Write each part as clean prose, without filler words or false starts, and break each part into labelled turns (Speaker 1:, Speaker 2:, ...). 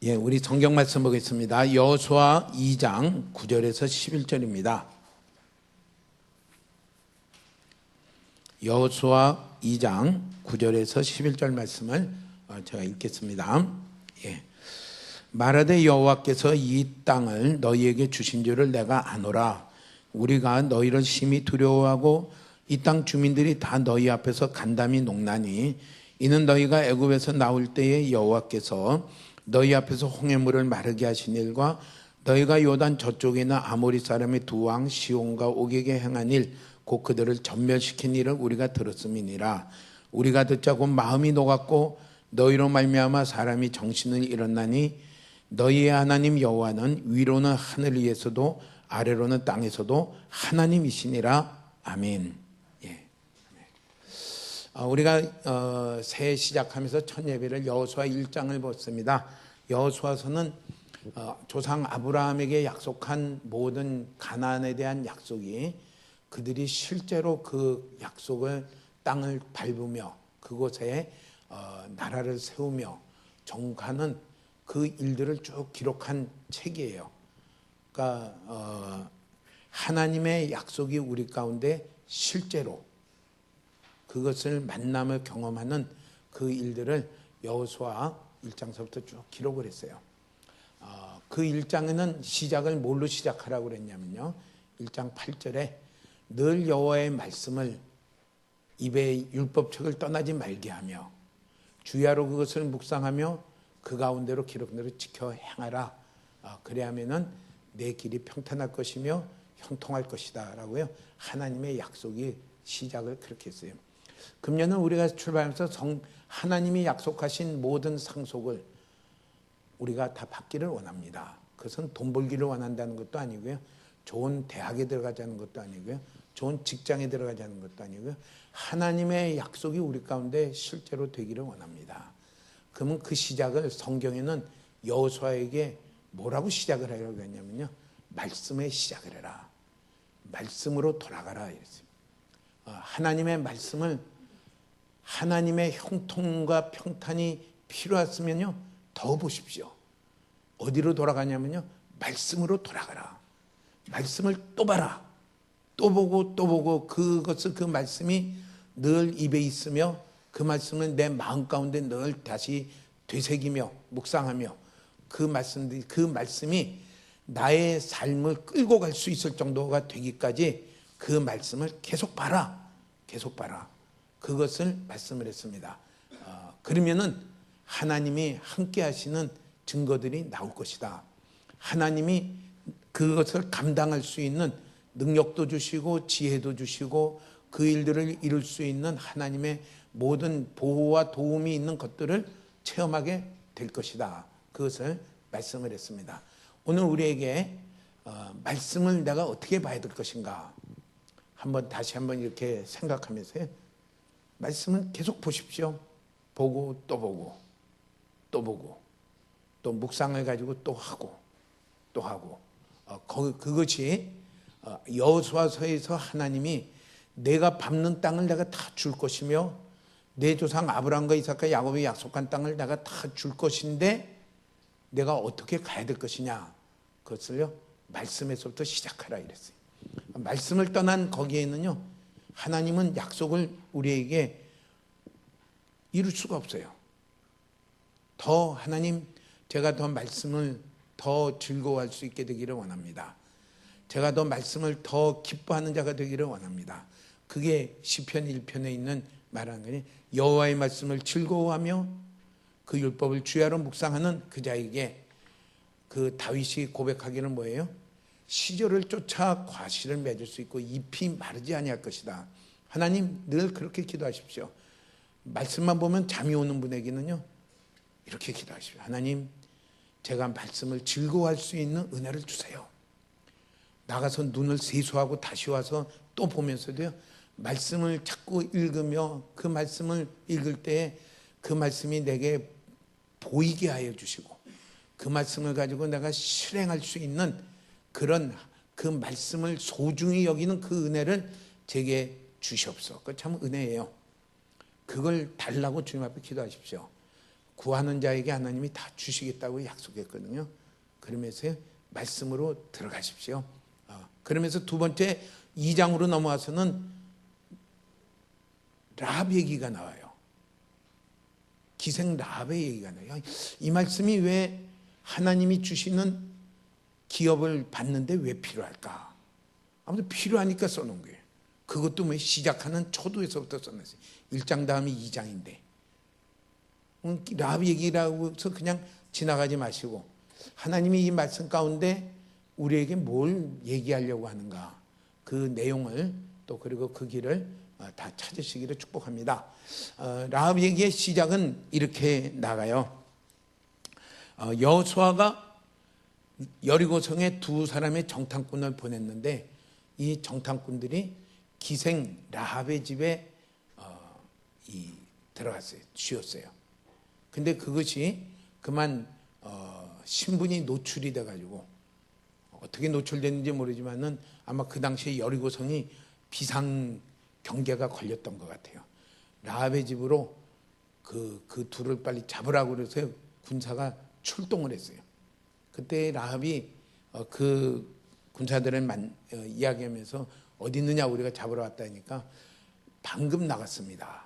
Speaker 1: 예, 우리 성경 말씀 보겠습니다. 여호수아 2장 9절에서 11절입니다. 여호수아 2장 9절에서 11절 말씀을 제가 읽겠습니다. 예. 말하되 여호와께서 이 땅을 너희에게 주신 줄을 내가 아노라. 우리가 너희를 심히 두려워하고 이 땅 주민들이 다 너희 앞에서 간담이 녹나니 이는 너희가 애굽에서 나올 때에 여호와께서 너희 앞에서 홍해물을 마르게 하신 일과 너희가 요단 저쪽에 있는 아모리 사람의 두 왕 시온과 옥에게 행한 일 곧 그들을 전멸시킨 일을 우리가 들었음이니라. 우리가 듣자 곧 마음이 녹았고 너희로 말미암아 사람이 정신을 잃었나니 너희의 하나님 여호와는 위로는 하늘 위에서도 아래로는 땅에서도 하나님이시니라. 아멘. 예. 우리가 새해 시작하면서 첫 예배를 여호수아 1장을 봤습니다. 여호수아서는 조상 아브라함에게 약속한 모든 가나안에 대한 약속이 그들이 실제로 그 약속을 땅을 밟으며 그곳에 나라를 세우며 정복하는 그 일들을 쭉 기록한 책이에요. 그러니까 하나님의 약속이 우리 가운데 실제로 그것을 만남을 경험하는 그 일들을 여호수아 1장서부터 쭉 기록을 했어요. 그 1장에는 시작을 뭘로 시작하라고 그랬냐면요, 1장 8절에 늘 여호와의 말씀을 입에 율법책을 떠나지 말게 하며 주야로 그것을 묵상하며 그 가운데로 기록대로 지켜 행하라. 그래야면은 내 길이 평탄할 것이며 형통할 것이다 라고요. 하나님의 약속이 시작을 그렇게 했어요. 금년은 우리가 출발하면서 하나님이 약속하신 모든 상속을 우리가 다 받기를 원합니다. 그것은 돈 벌기를 원한다는 것도 아니고요, 좋은 대학에 들어가자는 것도 아니고요, 좋은 직장에 들어가자는 것도 아니고요, 하나님의 약속이 우리 가운데 실제로 되기를 원합니다. 그러면 그 시작을 성경에는 여호수아에게 뭐라고 시작을 하라고 했냐면요, 말씀에 시작을 해라. 말씀으로 돌아가라 이랬어요. 하나님의 말씀을, 하나님의 형통과 평탄이 필요했으면요 더 보십시오. 어디로 돌아가냐면요, 말씀으로 돌아가라. 말씀을 또 봐라. 또 보고 또 보고 그것을, 그 말씀이 늘 입에 있으며 그 말씀을 내 마음 가운데 늘 다시 되새기며 묵상하며 그 말씀이 나의 삶을 끌고 갈 수 있을 정도가 되기까지 그 말씀을 계속 봐라. 계속 봐라. 그것을 말씀을 했습니다. 그러면은 하나님이 함께 하시는 증거들이 나올 것이다. 하나님이 그것을 감당할 수 있는 능력도 주시고 지혜도 주시고 그 일들을 이룰 수 있는 하나님의 모든 보호와 도움이 있는 것들을 체험하게 될 것이다. 그것을 말씀을 했습니다. 오늘 우리에게 말씀을 내가 어떻게 봐야 될 것인가 다시 한번 이렇게 생각하면서 말씀을 계속 보십시오. 보고 또 보고 또 보고 또 묵상을 가지고 또 하고 또 하고 그것이 여호수아서에서 하나님이 내가 밟는 땅을 내가 다 줄 것이며 내 조상 아브라함과 이삭과 야곱이 약속한 땅을 내가 다 줄 것인데 내가 어떻게 가야 될 것이냐, 그것을요 말씀에서부터 시작하라 이랬어요. 말씀을 떠난 거기에는요 하나님은 약속을 우리에게 이룰 수가 없어요. 더 하나님, 제가 더 말씀을 더 즐거워할 수 있게 되기를 원합니다. 제가 더 말씀을 더 기뻐하는 자가 되기를 원합니다. 그게 시편 1편에 있는 말하는 거니, 여호와의 말씀을 즐거워하며 그 율법을 주야로 묵상하는 그 자에게, 그 다윗이 고백하기는 뭐예요? 시절을 쫓아 과실을 맺을 수 있고 잎이 마르지 아니할 것이다. 하나님 늘 그렇게 기도하십시오. 말씀만 보면 잠이 오는 분에게는요 이렇게 기도하십시오. 하나님, 제가 말씀을 즐거워할 수 있는 은혜를 주세요. 나가서 눈을 세수하고 다시 와서 또 보면서도요 말씀을 자꾸 읽으며 그 말씀을 읽을 때에 그 말씀이 내게 보이게 하여 주시고 그 말씀을 가지고 내가 실행할 수 있는 그런 그 말씀을 소중히 여기는 그 은혜를 제게 주시옵소서. 그 참 은혜예요. 그걸 달라고 주님 앞에 기도하십시오. 구하는 자에게 하나님이 다 주시겠다고 약속했거든요. 그러면서 말씀으로 들어가십시오. 그러면서 두 번째 2장으로 넘어와서는 라합 얘기가 나와요. 기생 라합의 얘기가 나와요. 이 말씀이 왜 하나님이 주시는 기업을 받는데 왜 필요할까? 아무튼 필요하니까 써놓은 거예요. 그것도 뭐 시작하는 초두에서부터 써놨어요. 1장 다음이 2장인데 라합 얘기라고 해서 그냥 지나가지 마시고 하나님이 이 말씀 가운데 우리에게 뭘 얘기하려고 하는가 그 내용을 또 그리고 그 길을 다 찾으시기를 축복합니다. 라합 얘기의 시작은 이렇게 나가요. 여호수아가 여리고성에 두 사람의 정탐꾼을 보냈는데 이 정탐꾼들이 기생 라합의 집에 들어갔어요. 쥐었어요. 근데 그것이 그만 신분이 노출이 돼가지고 어떻게 노출됐는지 모르지만은 아마 그 당시에 여리고성이 비상 경계가 걸렸던 것 같아요. 라합의 집으로 그 둘을 빨리 잡으라고 그래서 군사가 출동을 했어요. 그때 라합이 그 군사들을 이야기하면서 어디 있느냐 우리가 잡으러 왔다 하니까 방금 나갔습니다.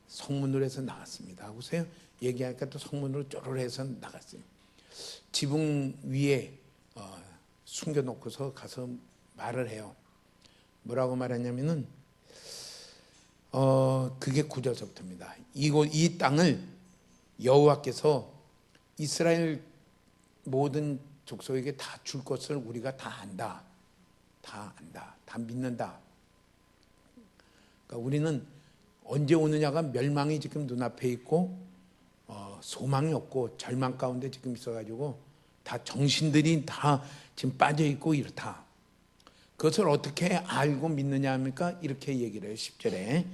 Speaker 1: 성문으로 해서 나갔습니다 하고서요. 얘기하니까 또 성문으로 쪼르르 해서 나갔어요. 지붕 위에 숨겨놓고서 가서 말을 해요. 뭐라고 말하냐면은 그게 9절서부터입니다. 이 땅을 여호와께서 이스라엘 모든 족속에게 다 줄 것을 우리가 다 안다. 다 안다. 다 믿는다. 그러니까 우리는 언제 오느냐가 멸망이 지금 눈앞에 있고 소망이 없고 절망 가운데 지금 있어가지고 다 정신들이 다 지금 빠져있고 이렇다. 그것을 어떻게 알고 믿느냐 합니까? 이렇게 얘기를 해요. 10절에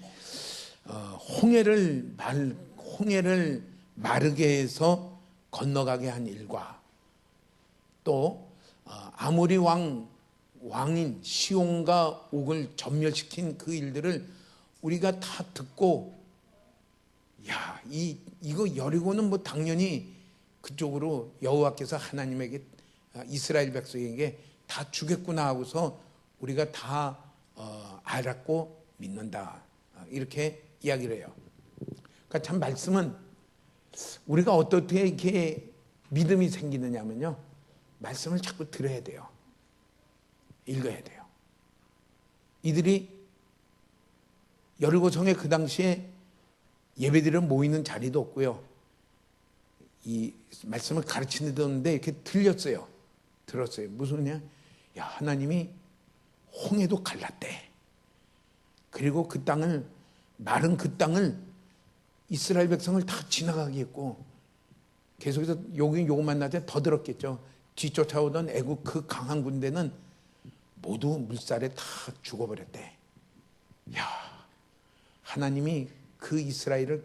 Speaker 1: 홍해를 마르게 해서 건너가게 한 일과 또 아모리 왕인 시온과 옥을 전멸시킨 그 일들을 우리가 다 듣고 이거 여리고는 뭐 당연히 그쪽으로 여호와께서 하나님에게 이스라엘 백성에게 다 주겠구나 하고서 우리가 다 알았고 믿는다 이렇게 이야기를 해요. 그러니까 참 말씀은 우리가 어떻게 이렇게 믿음이 생기느냐면요, 말씀을 자꾸 들어야 돼요. 읽어야 돼요. 이들이 여리고성에 그 당시에 예배드려 모이는 자리도 없고요. 이 말씀을 가르치는 데 없는데 이렇게 들렸어요. 들었어요. 무슨 소리냐? 야, 하나님이 홍해도 갈랐대. 그리고 그 땅을, 마른 그 땅을 이스라엘 백성을 다 지나가게 했고, 계속해서 요거 만날 때 더 들었겠죠. 뒤쫓아오던 애국 그 강한 군대는 모두 물살에 다 죽어버렸대. 야, 하나님이 그 이스라엘을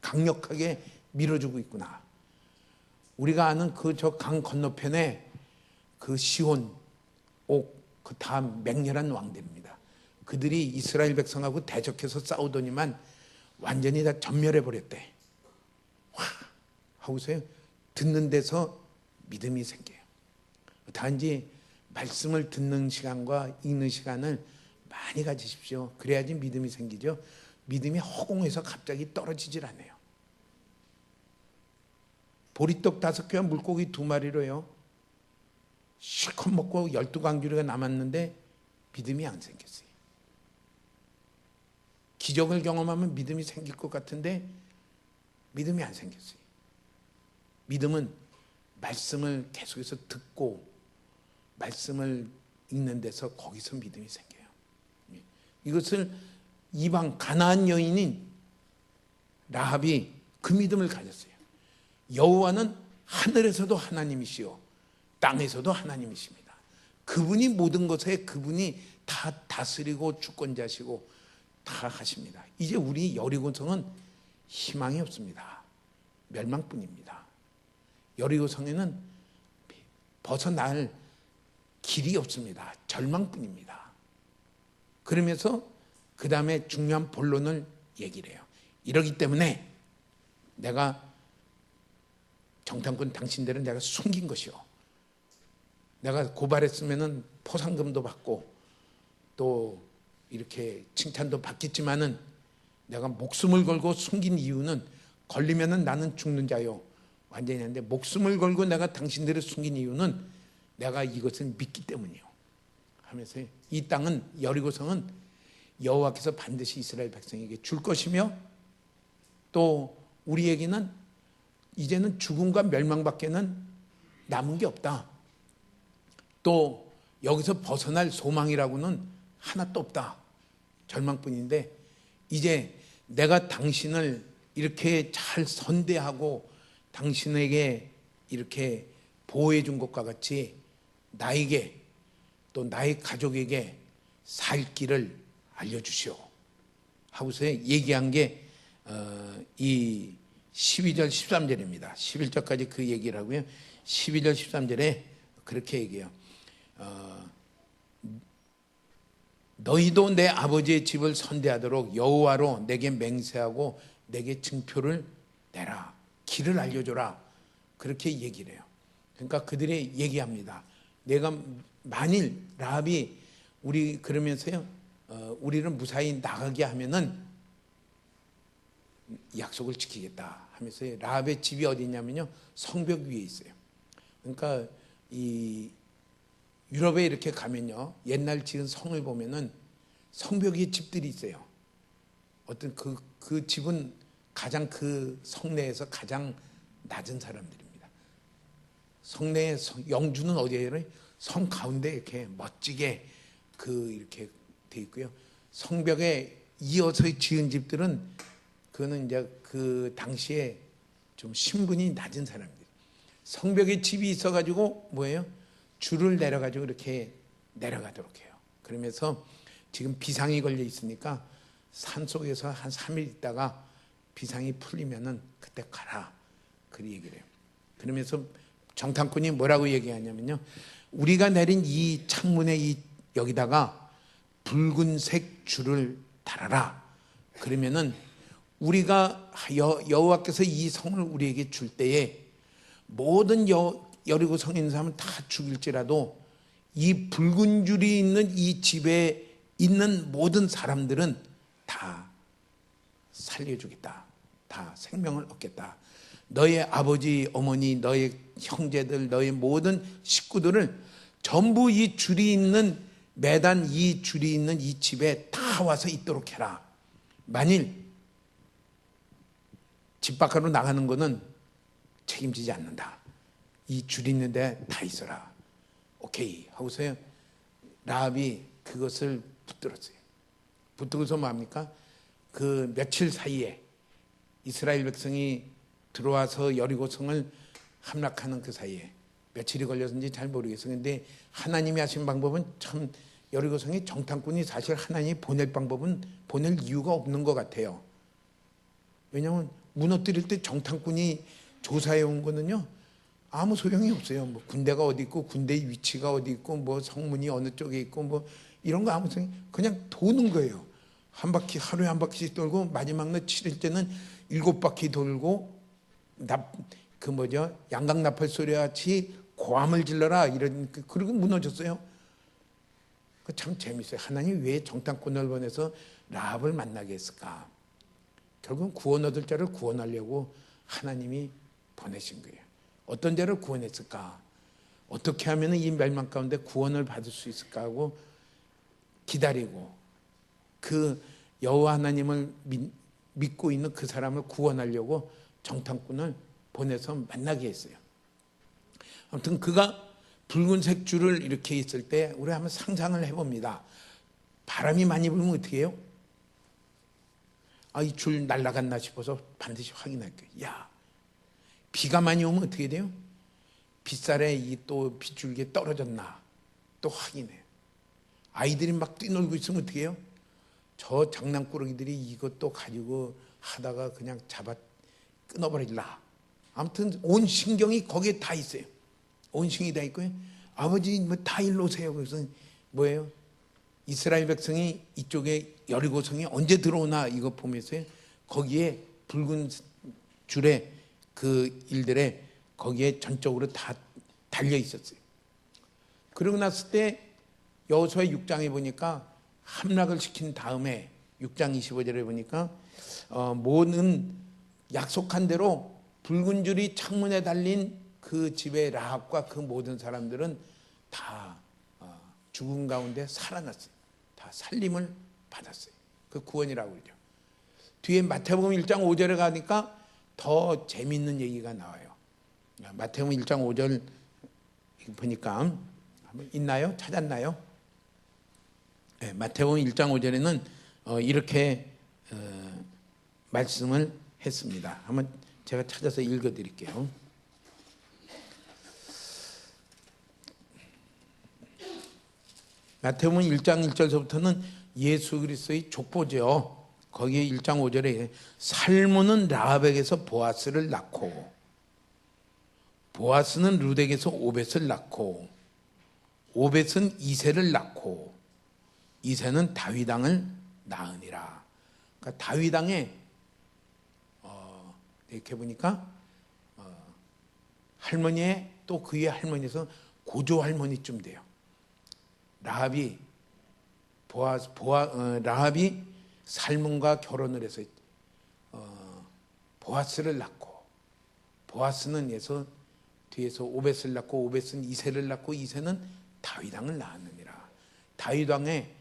Speaker 1: 강력하게 밀어주고 있구나. 우리가 아는 그 저 강 건너편에 그 시온, 옥, 그 다음 맹렬한 왕들입니다. 그들이 이스라엘 백성하고 대적해서 싸우더니만 완전히 다 전멸해버렸대. 와! 하고서요, 듣는 데서 믿음이 생겨요. 단지 말씀을 듣는 시간과 읽는 시간을 많이 가지십시오. 그래야지 믿음이 생기죠. 믿음이 허공에서 갑자기 떨어지질 않아요. 보리떡 5개와 물고기 2마리로요. 실컷 먹고 12광주리가 남았는데 믿음이 안 생겼어요. 기적을 경험하면 믿음이 생길 것 같은데 믿음이 안 생겼어요. 믿음은 말씀을 계속해서 듣고 말씀을 읽는 데서 거기서 믿음이 생겨요. 이것을 이방 가나안 여인인 라합이 그 믿음을 가졌어요. 여호와는 하늘에서도 하나님이시요 땅에서도 하나님이십니다. 그분이 모든 것에 그분이 다 다스리고 주권자시고 다 하십니다. 이제 우리 여리고성은 희망이 없습니다. 멸망뿐입니다. 여리고성에는 벗어날 길이 없습니다. 절망뿐입니다. 그러면서 그 다음에 중요한 본론을 얘기를 해요. 이러기 때문에 내가 정탐꾼 당신들은 내가 숨긴 것이요. 내가 고발했으면은 포상금도 받고 또 이렇게 칭찬도 받겠지만은 내가 목숨을 걸고 숨긴 이유는 걸리면은 나는 죽는 자요. 완전히 하는데 목숨을 걸고 내가 당신들을 숨긴 이유는 내가 이것을 믿기 때문이요. 하면서 이 땅은 여리고성은 여호와께서 반드시 이스라엘 백성에게 줄 것이며 또 우리에게는 이제는 죽음과 멸망밖에는 남은 게 없다. 또 여기서 벗어날 소망이라고는 하나도 없다. 절망뿐인데 이제 내가 당신을 이렇게 잘 선대하고 당신에게 이렇게 보호해 준 것과 같이 나에게 또 나의 가족에게 살 길을 알려주시오 하고서 얘기한 게 이 12절 13절입니다. 11절까지 그 얘기를 하고요. 12절 13절에 그렇게 얘기해요. 너희도 내 아버지의 집을 선대하도록 여호와로 내게 맹세하고 내게 증표를 내라. 길을 알려줘라. 그렇게 얘기를 해요. 그러니까 그들이 얘기합니다. 내가 만일 라합이 우리 그러면서요, 우리를 무사히 나가게 하면은 약속을 지키겠다 하면서 라합의 집이 어디 있냐면요, 성벽 위에 있어요. 그러니까 이 유럽에 이렇게 가면요, 옛날 지은 성을 보면은 성벽 위에 집들이 있어요. 어떤 그 집은 가장 그 성내에서 가장 낮은 사람들입니다. 성내의 영주는 어디에요? 성 가운데 이렇게 멋지게 이렇게 돼 있고요. 성벽에 이어서 지은 집들은 그거는 이제 그 당시에 좀 신분이 낮은 사람들. 성벽에 집이 있어가지고 뭐예요? 줄을 내려가지고 이렇게 내려가도록 해요. 그러면서 지금 비상이 걸려 있으니까 산 속에서 한 3일 있다가 비상이 풀리면은 그때 가라. 그 얘기를 해요. 그러면서 정탐꾼이 뭐라고 얘기하냐면요, 우리가 내린 이 창문에 여기다가 붉은색 줄을 달아라. 그러면은 우리가 여호와께서 이 성을 우리에게 줄 때에 모든 여리고 성에 있는 사람은 다 죽일지라도 이 붉은 줄이 있는 이 집에 있는 모든 사람들은 다 살려주겠다. 다 생명을 얻겠다. 너의 아버지, 어머니, 너의 형제들, 너의 모든 식구들을 전부 이 줄이 있는 매단 이 줄이 있는 이 집에 다 와서 있도록 해라. 만일 집 밖으로 나가는 거는 책임지지 않는다. 이 줄 있는데 다 있어라. 오케이 하고서요, 라합이 그것을 붙들었어요. 붙들어서 뭡니까? 그 며칠 사이에 이스라엘 백성이 들어와서 여리고성을 함락하는 그 사이에 며칠이 걸렸는지 잘 모르겠어요. 그런데 하나님이 하신 방법은 참, 여리고성에 정탐꾼이 사실 하나님이 보낼 방법은 보낼 이유가 없는 것 같아요. 왜냐하면 무너뜨릴 때 정탐꾼이 조사해 온 거는요, 아무 소용이 없어요. 뭐 군대가 어디 있고 군대의 위치가 어디 있고 뭐 성문이 어느 쪽에 있고 뭐 이런 거 아무 소용이, 그냥 도는 거예요. 한 바퀴, 하루에 한 바퀴씩 돌고 마지막 날 치를 때는 7바퀴 돌고 양강나팔 소리 같이 고함을 질러라 이런, 그리고 무너졌어요. 참 재밌어요. 하나님 왜 정탐꾼을 보내서 라합을 만나게 했을까? 결국은 구원 얻을 자를 구원하려고 하나님이 보내신 거예요. 어떤 자를 구원했을까? 어떻게 하면 이 멸망 가운데 구원을 받을 수 있을까 하고 기다리고 그 여호와 하나님을 믿고 있는 그 사람을 구원하려고 정탐꾼을 보내서 만나게 했어요. 아무튼 그가 붉은색 줄을 이렇게 있을 때 우리 한번 상상을 해봅니다. 바람이 많이 불면 어떻게 해요? 이 줄 날아갔나 싶어서 반드시 확인할 거예요. 야, 비가 많이 오면 어떻게 돼요? 빗살에 또 빗줄기에 떨어졌나 또 확인해요. 아이들이 막 뛰놀고 있으면 어떻게 해요? 저 장난꾸러기들이 이것도 가지고 하다가 그냥 잡아 끊어버릴라. 아무튼 온 신경이 거기에 다 있어요. 온 신경이 다 있고요. 아버지 뭐 다 일로 오세요. 그래서 뭐예요? 이스라엘 백성이 이쪽에 여리고성이 언제 들어오나 이거 보면서 거기에 붉은 줄에 그 일들에 거기에 전적으로 다 달려 있었어요. 그러고 났을 때 여호수아 6장에 보니까 함락을 시킨 다음에 6장 25절에 보니까 모든 약속한 대로 붉은 줄이 창문에 달린 그 집의 라합과 그 모든 사람들은 다 죽음 가운데 살아났어요. 다 살림을 받았어요. 그 구원이라고 그러죠. 뒤에 마태복음 1장 5절에 가니까 더 재미있는 얘기가 나와요. 마태복음 1장 5절 보니까 있나요? 찾았나요? 네, 마태복음 1장 5절에는 이렇게 말씀을 했습니다. 한번 제가 찾아서 읽어드릴게요. 마태복음 1장 1절서부터는 예수 그리스도의 족보죠. 거기에 1장 5절에 살몬은 라합에게서 보아스를 낳고 보아스는 룻에게서 오벳을 낳고 오벳은 이새를 낳고 이새는 다윗 왕을 낳으니라. 그러니까 다윗 왕의 이렇게 보니까 할머니의 또 그의 할머니에서 고조 할머니쯤 돼요. 라합이 라합이 살몬과 결혼을 해서 보아스를 낳고 보아스는 뒤에서 오벳을 낳고 오벳은 이새를 낳고 이새는 다윗 왕을 낳았느니라. 다윗 왕의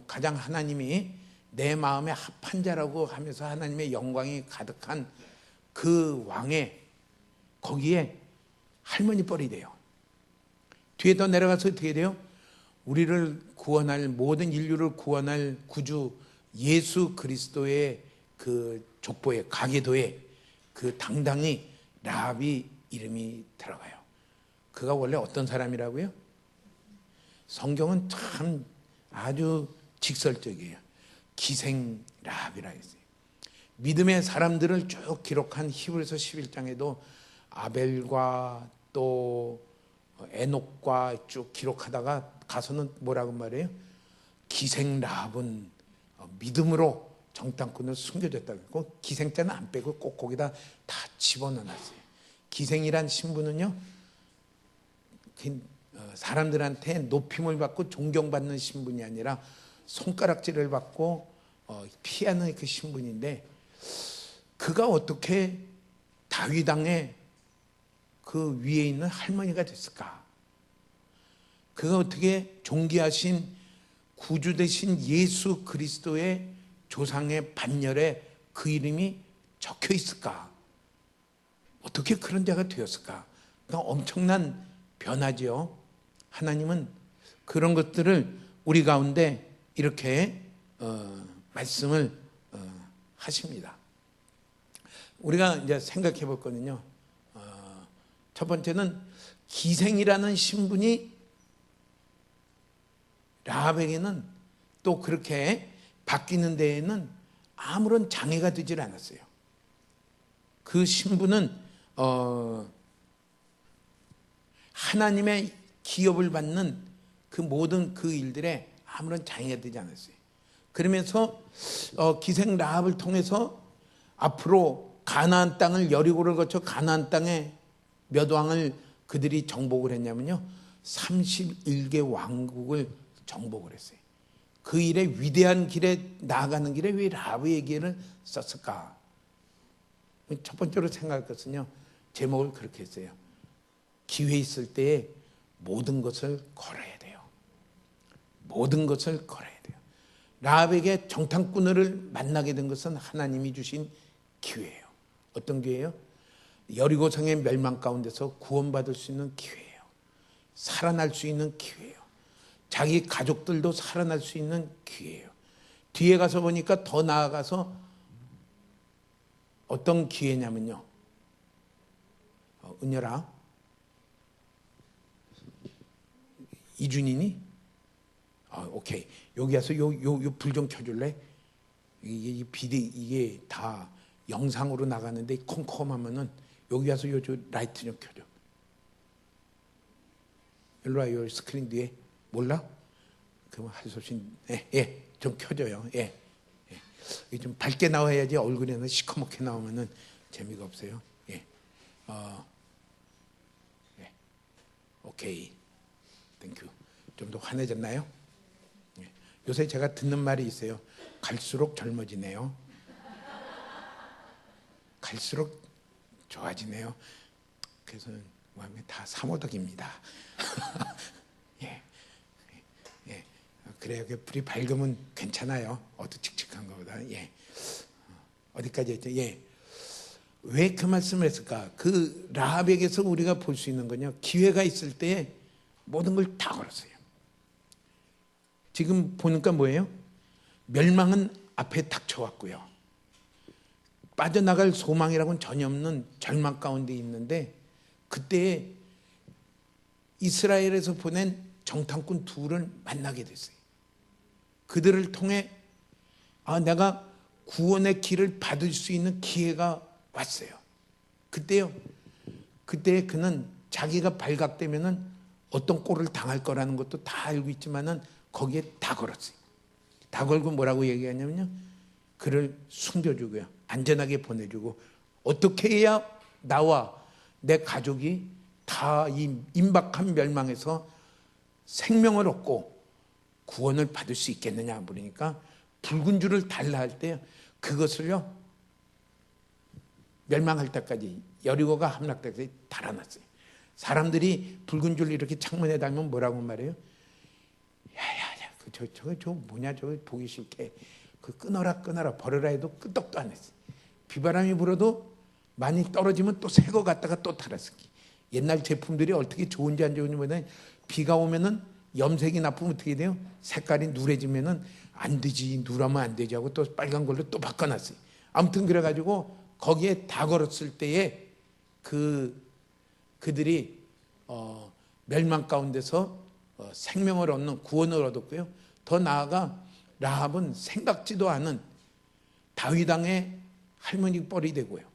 Speaker 1: 가장 하나님이 내 마음에 합한 자라고 하면서 하나님의 영광이 가득한 그 왕의 거기에 할머니 뻘이 돼요. 뒤에 더 내려가서 어떻게 돼요? 우리를 구원할 모든 인류를 구원할 구주 예수 그리스도의 그 족보에 가계도에 그 당당히 라합이 이름이 들어가요. 그가 원래 어떤 사람이라고요? 성경은 참 아주 직설적이에요. 기생 라합이라 했어요. 믿음의 사람들을 쭉 기록한 히브리서 11장에도 아벨과 또 에녹과 쭉 기록하다가 가서는 뭐라고 말해요? 기생 라합은 믿음으로 정탐꾼을 숨겨줬다고. 기생자는 안 빼고 꼭 거기다 다 집어넣어놨어요. 기생이란 신분은요, 사람들한테 높임을 받고 존경받는 신분이 아니라 손가락질을 받고 피하는 그 신분인데, 그가 어떻게 다윗 왕의 그 위에 있는 할머니가 됐을까? 그가 어떻게 존귀하신 구주 되신 예수 그리스도의 조상의 반열에 그 이름이 적혀 있을까? 어떻게 그런 자가 되었을까? 그러니까 엄청난 변화죠. 하나님은 그런 것들을 우리 가운데 이렇게 말씀을 하십니다. 우리가 이제 생각해 볼 거는요, 첫 번째는 기생이라는 신분이 라합에게는 또 그렇게 바뀌는 데에는 아무런 장애가 되질 않았어요. 그 신분은 하나님의 기업을 받는 그 모든 그 일들에 아무런 장애가 되지 않았어요. 그러면서 기생 라합을 통해서 앞으로 가나안 땅을, 여리고를 거쳐 가나안 땅에 몇 왕을 그들이 정복을 했냐면요, 31개 왕국을 정복을 했어요. 그 일에 위대한 길에 나아가는 길에 왜 라합의 얘기를 썼을까? 첫 번째로 생각할 것은요, 제목을 그렇게 했어요. 기회 있을 때에 모든 것을 걸어야 돼요. 모든 것을 걸어야 돼요. 라합에게 정탐꾼을 만나게 된 것은 하나님이 주신 기회예요. 어떤 기회예요? 여리고성의 멸망 가운데서 구원받을 수 있는 기회예요. 살아날 수 있는 기회예요. 자기 가족들도 살아날 수 있는 기회예요. 뒤에 가서 보니까 더 나아가서 어떤 기회냐면요, 은열아, 이준이니? 오케이. 여기 와서 요 불 좀 켜줄래? 이게 이게 다 영상으로 나가는데 컴컴하면은 여기 와서 요 라이트 좀 켜줘. 일로 와, 요 스크린 뒤에. 몰라? 그럼 할 수 없이 좀 켜줘요. 이게 좀 밝게 나와야지 얼굴에는 시커멓게 나오면은 재미가 없어요. 오케이. 땡큐. 좀 더 환해졌나요? 요새 제가 듣는 말이 있어요. 갈수록 젊어지네요. 갈수록 좋아지네요. 그래서 다 사모덕입니다. 예. 예. 그래요. 불이 밝으면 괜찮아요. 어두칙칙한 것보다. 예. 어디까지 했죠? 예. 왜 그 말씀을 했을까? 그 라합에게서 우리가 볼 수 있는 건요, 기회가 있을 때 모든 걸 다 걸었어요. 지금 보니까 뭐예요? 멸망은 앞에 닥쳐왔고요. 빠져나갈 소망이라고는 전혀 없는 절망 가운데 있는데, 그때 이스라엘에서 보낸 정탐꾼 둘을 만나게 됐어요. 그들을 통해 내가 구원의 길을 받을 수 있는 기회가 왔어요. 그때 그는 자기가 발각되면은 어떤 꼴을 당할 거라는 것도 다 알고 있지만은 거기에 다 걸었어요. 다 걸고 뭐라고 얘기하냐면요, 그를 숨겨주고요, 안전하게 보내주고, 어떻게 해야 나와 내 가족이 다 이 임박한 멸망에서 생명을 얻고 구원을 받을 수 있겠느냐 물으니까, 붉은 줄을 달라 할 때 그것을요, 멸망할 때까지, 여리고가 함락될 때까지 달아놨어요. 사람들이 붉은 줄 이렇게 창문에 달면 뭐라고 말해요? 야야야, 저거 뭐냐, 저거 보기 싫게, 끊어라 버려라 해도 끄떡도 안 했어요. 비바람이 불어도 많이 떨어지면 또 새 거 갖다가 또 달았어요. 옛날 제품들이 어떻게 좋은지 안 좋은지 보면, 비가 오면은 염색이 나쁘면 어떻게 돼요? 색깔이 누래지면은 안 되지, 누라면 안 되지 하고 또 빨간 걸로 또 바꿔놨어요. 아무튼 그래가지고 거기에 다 걸었을 때에 그들이 멸망 가운데서 생명을 얻는 구원을 얻었고요. 더 나아가 라합은 생각지도 않은 다윗 왕의 할머니 뻘이 되고요,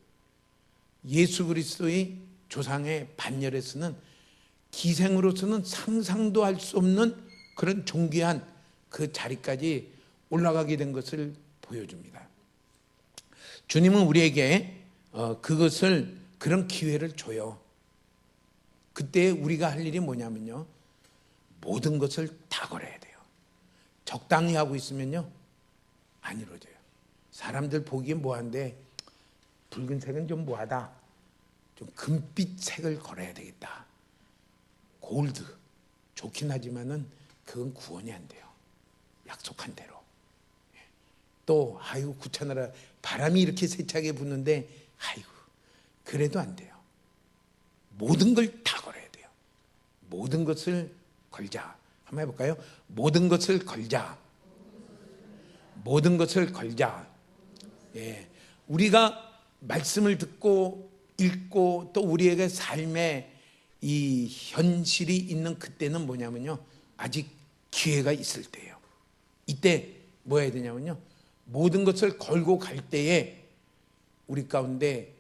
Speaker 1: 예수 그리스도의 조상의 반열에서는 기생으로서는 상상도 할 수 없는 그런 존귀한 그 자리까지 올라가게 된 것을 보여줍니다. 주님은 우리에게 그런 기회를 줘요. 그때 우리가 할 일이 뭐냐면요, 모든 것을 다 걸어야 돼요. 적당히 하고 있으면요, 안 이루어져요. 사람들 보기엔 뭐한데, 붉은색은 좀 뭐하다, 좀 금빛 색을 걸어야 되겠다. 골드 좋긴 하지만은 그건 구원이 안 돼요. 약속한 대로. 또 아이고 귀찮아라, 바람이 이렇게 세차게 부는데 아이고 그래도 안 돼요. 모든 걸 다 걸어야 돼요. 모든 것을 걸자. 한번 해볼까요? 모든 것을 걸자. 모든 것을 걸자. 예, 우리가 말씀을 듣고 읽고 또 우리에게 삶의 이 현실이 있는 그때는 뭐냐면요, 아직 기회가 있을 때예요. 이때 뭐 해야 되냐면요, 모든 것을 걸고 갈 때에 우리 가운데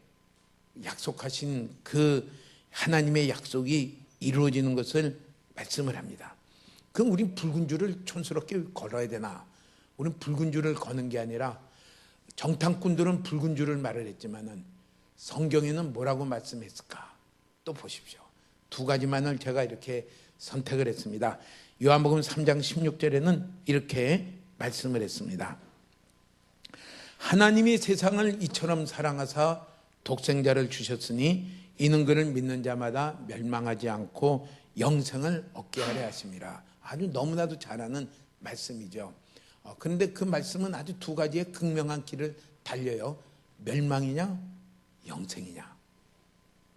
Speaker 1: 약속하신 그 하나님의 약속이 이루어지는 것을 말씀을 합니다. 그럼 우린 붉은 줄을 촌스럽게 걸어야 되나? 우리는 붉은 줄을 거는 게 아니라, 정탐꾼들은 붉은 줄을 말을 했지만은 성경에는 뭐라고 말씀했을까? 또 보십시오. 두 가지만을 제가 이렇게 선택을 했습니다. 요한복음 3장 16절에는 이렇게 말씀을 했습니다. 하나님이 세상을 이처럼 사랑하사 독생자를 주셨으니 이는 그를 믿는 자마다 멸망하지 않고 영생을 얻게 하려 하심이라. 아주 너무나도 잘 아는 말씀이죠. 그런데 그 말씀은 아주 두 가지의 극명한 길을 달려요. 멸망이냐 영생이냐.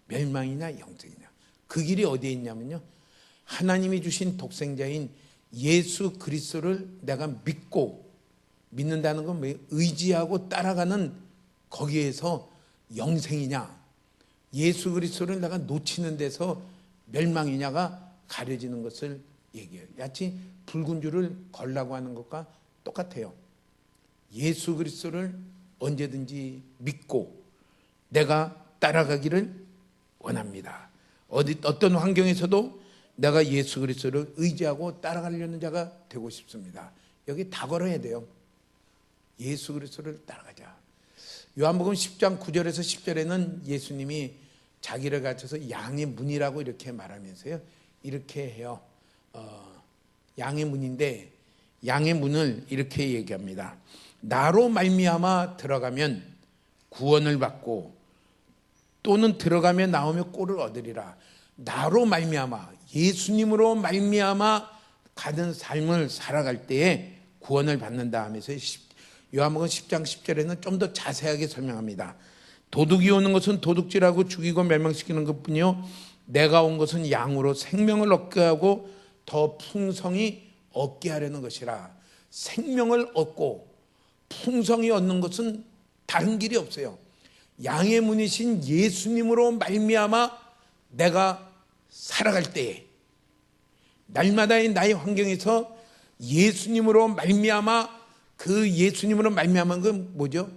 Speaker 1: 멸망이냐 영생이냐. 그 길이 어디에 있냐면요, 하나님이 주신 독생자인 예수 그리스도를 내가 믿는다는 건 뭐예요? 의지하고 따라가는 거기에서 영생이냐, 예수 그리스도를 내가 놓치는 데서 멸망이냐가 가려지는 것을 얘기해요. 마치 붉은 줄을 걸라고 하는 것과 똑같아요. 예수 그리스도를 언제든지 믿고 내가 따라가기를 원합니다. 어떤 환경에서도 내가 예수 그리스도를 의지하고 따라가려는 자가 되고 싶습니다. 여기 다 걸어야 돼요. 예수 그리스도를 따라가자. 요한복음 10장 9절에서 10절에는 예수님이 자기를 가르쳐서 양의 문이라고 이렇게 말하면서요, 이렇게 해요. 양의 문인데 양의 문을 이렇게 얘기합니다. 나로 말미암아 들어가면 구원을 받고 또는 들어가며 나오며 꼴을 얻으리라. 나로 말미암아, 예수님으로 말미암아 가는 삶을 살아갈 때에 구원을 받는다 하면서 요한복음 10장 10절에는 좀 더 자세하게 설명합니다. 도둑이 오는 것은 도둑질하고 죽이고 멸망시키는 것뿐이요 내가 온 것은 양으로 생명을 얻게 하고 더 풍성히 얻게 하려는 것이라. 생명을 얻고 풍성히 얻는 것은 다른 길이 없어요. 양의 문이신 예수님으로 말미암아 내가 살아갈 때에, 날마다의 나의 환경에서 예수님으로 말미암아, 그 예수님으로 말미암은 건 뭐죠?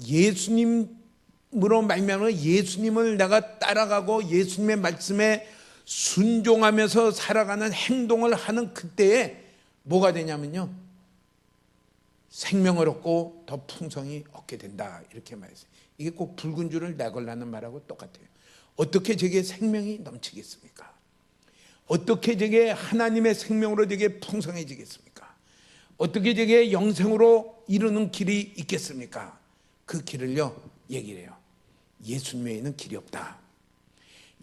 Speaker 1: 예수님으로 말미암아 예수님을 내가 따라가고 예수님의 말씀에 순종하면서 살아가는 행동을 하는 그때에 뭐가 되냐면요, 생명을 얻고 더 풍성히 얻게 된다, 이렇게 말했어요. 이게 꼭 붉은 줄을 내걸라는 말하고 똑같아요. 어떻게 제게 생명이 넘치겠습니까? 어떻게 제게 하나님의 생명으로 제게 풍성해지겠습니까? 어떻게 제게 영생으로 이루는 길이 있겠습니까? 그 길을요, 얘기를 해요. 예수님 외에는 길이 없다.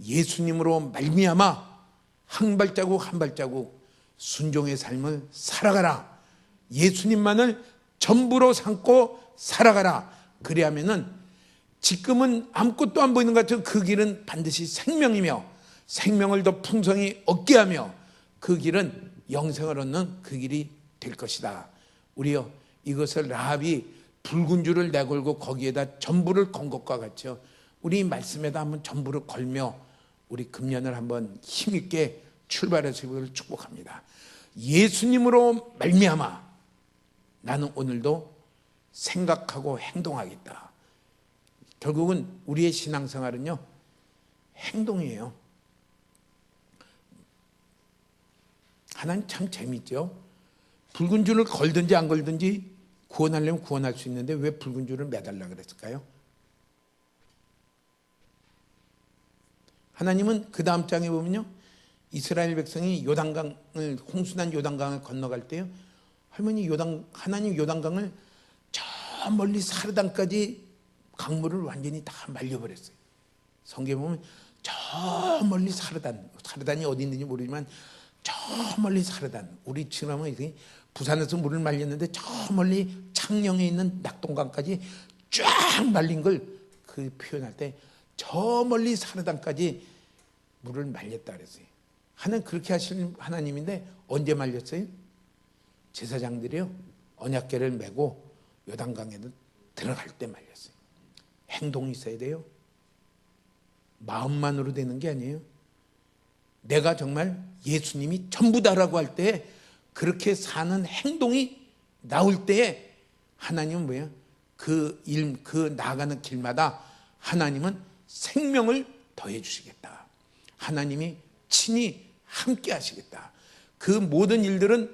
Speaker 1: 예수님으로 말미암아 한 발자국 한 발자국 순종의 삶을 살아가라. 예수님만을 전부로 삼고 살아가라. 그래야면은 지금은 아무것도 안 보이는 것 같지만 그 길은 반드시 생명이며 생명을 더 풍성히 얻게 하며 그 길은 영생을 얻는 그 길이 될 것이다. 우리요, 이것을 라합이 붉은 줄을 내걸고 거기에다 전부를 건 것과 같죠. 우리 말씀에다 한번 전부를 걸며 우리 금년을 한번 힘있게 출발해서 이걸 축복합니다. 예수님으로 말미암아 나는 오늘도 생각하고 행동하겠다. 결국은 우리의 신앙생활은요, 행동이에요. 하나님 참 재밌죠. 붉은 줄을 걸든지 안 걸든지 구원하려면 구원할 수 있는데 왜 붉은 줄을 매달라 그랬을까요? 하나님은 그 다음 장에 보면요, 이스라엘 백성이 요단강을, 홍수난 요단강을 건너갈 때요, 하나님 요단강을 저 멀리 사르단까지 강물을 완전히 다 말려버렸어요. 성경에 보면 저 멀리 사르단이 어디 있는지 모르지만 저 멀리 사르단, 우리 지금 부산에서 물을 말렸는데 저 멀리 창녕에 있는 낙동강까지 쫙 말린 걸 그 표현할 때 저 멀리 사르단까지 물을 말렸다 그랬어요. 하나님 그렇게 하시는 하나님인데 언제 말렸어요? 제사장들이요, 언약궤를 메고 요단강에도 들어갈 때 말렸어요. 행동이 있어야 돼요. 마음만으로 되는 게 아니에요. 내가 정말 예수님이 전부다라고 할 때 그렇게 사는 행동이 나올 때에 하나님은 뭐예요? 그 나아가는 길마다 하나님은 생명을 더해 주시겠다. 하나님이 친히 함께 하시겠다. 그 모든 일들은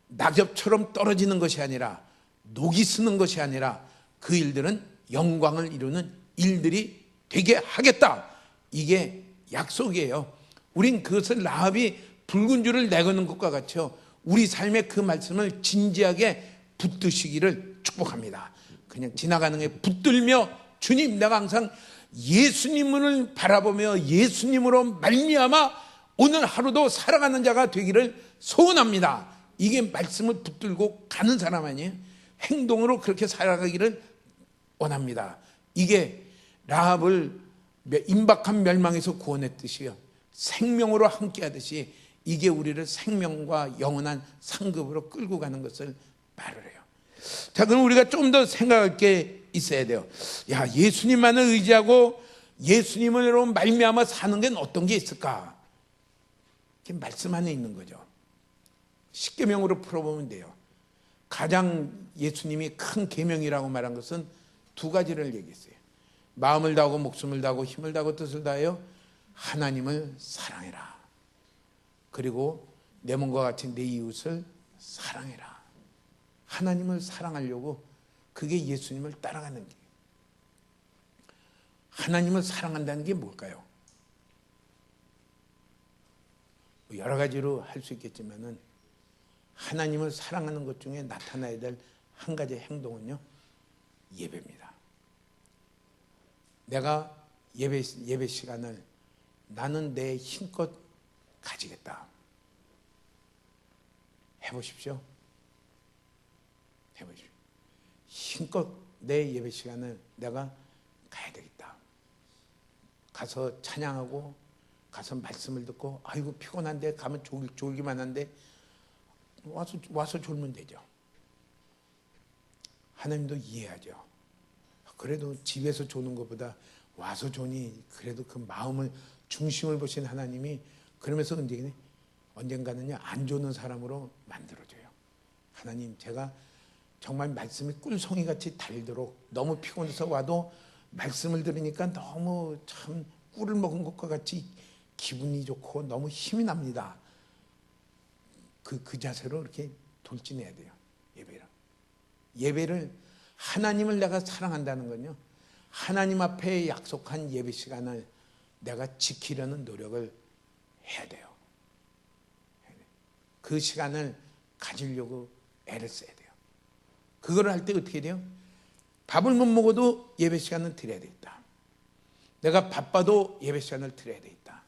Speaker 1: 낙엽처럼 떨어지는 것이 아니라, 녹이 쓰는 것이 아니라 그 일들은 영광을 이루는 일들이 되게 하겠다. 이게 약속이에요. 우린 그것을 라합이 붉은 줄을 내거는 것과 같죠. 우리 삶의 그 말씀을 진지하게 붙드시기를 축복합니다. 그냥 지나가는 게 붙들며, 주님, 내가 항상 예수님을 바라보며 예수님으로 말미암아 오늘 하루도 살아가는 자가 되기를 소원합니다. 이게 말씀을 붙들고 가는 사람 아니에요? 행동으로 그렇게 살아가기를 원합니다. 이게 라합을 임박한 멸망에서 구원했듯이요, 생명으로 함께 하듯이 이게 우리를 생명과 영원한 상급으로 끌고 가는 것을 말을 해요. 자, 그럼 우리가 좀 더 생각할 게 있어야 돼요. 야, 예수님만을 의지하고 예수님으로 말미암아 사는 게 어떤 게 있을까? 이게 말씀 안에 있는 거죠. 십계명으로 풀어보면 돼요. 가장 예수님이 큰 계명이라고 말한 것은 두 가지를 얘기했어요. 마음을 다하고 목숨을 다하고 힘을 다하고 뜻을 다하여 하나님을 사랑해라. 그리고 내 몸과 같이 내 이웃을 사랑해라. 하나님을 사랑하려고, 그게 예수님을 따라가는 길. 하나님을 사랑한다는 게 뭘까요? 여러 가지로 할 수 있겠지만은 하나님을 사랑하는 것 중에 나타나야 될 한 가지 행동은요, 예배입니다. 내가 예배 시간을 나는 내 힘껏 가지겠다. 해보십시오. 해보십시오. 힘껏 내 예배 시간을 내가 가야 되겠다. 가서 찬양하고 가서 말씀을 듣고 아이고 피곤한데 가면 졸기만 한데 와서 졸면 되죠. 하나님도 이해하죠. 그래도 집에서 조는 것보다 와서 조니 그래도 그 마음을 중심을 보신 하나님이 그러면서 언젠가는요 안 조는 사람으로 만들어줘요. 하나님 제가 정말 말씀이 꿀송이같이 달도록 너무 피곤해서 와도 말씀을 들으니까 너무 참 꿀을 먹은 것과 같이 기분이 좋고 너무 힘이 납니다. 그 자세로 이렇게 돌진해야 돼요. 예배를 하나님을 내가 사랑한다는 건요, 하나님 앞에 약속한 예배 시간을 내가 지키려는 노력을 해야 돼요. 그 시간을 가지려고 애를 써야 돼요. 그걸 할 때 어떻게 돼요? 밥을 못 먹어도 예배 시간을 드려야 되겠다. 내가 바빠도 예배 시간을 드려야 되겠다.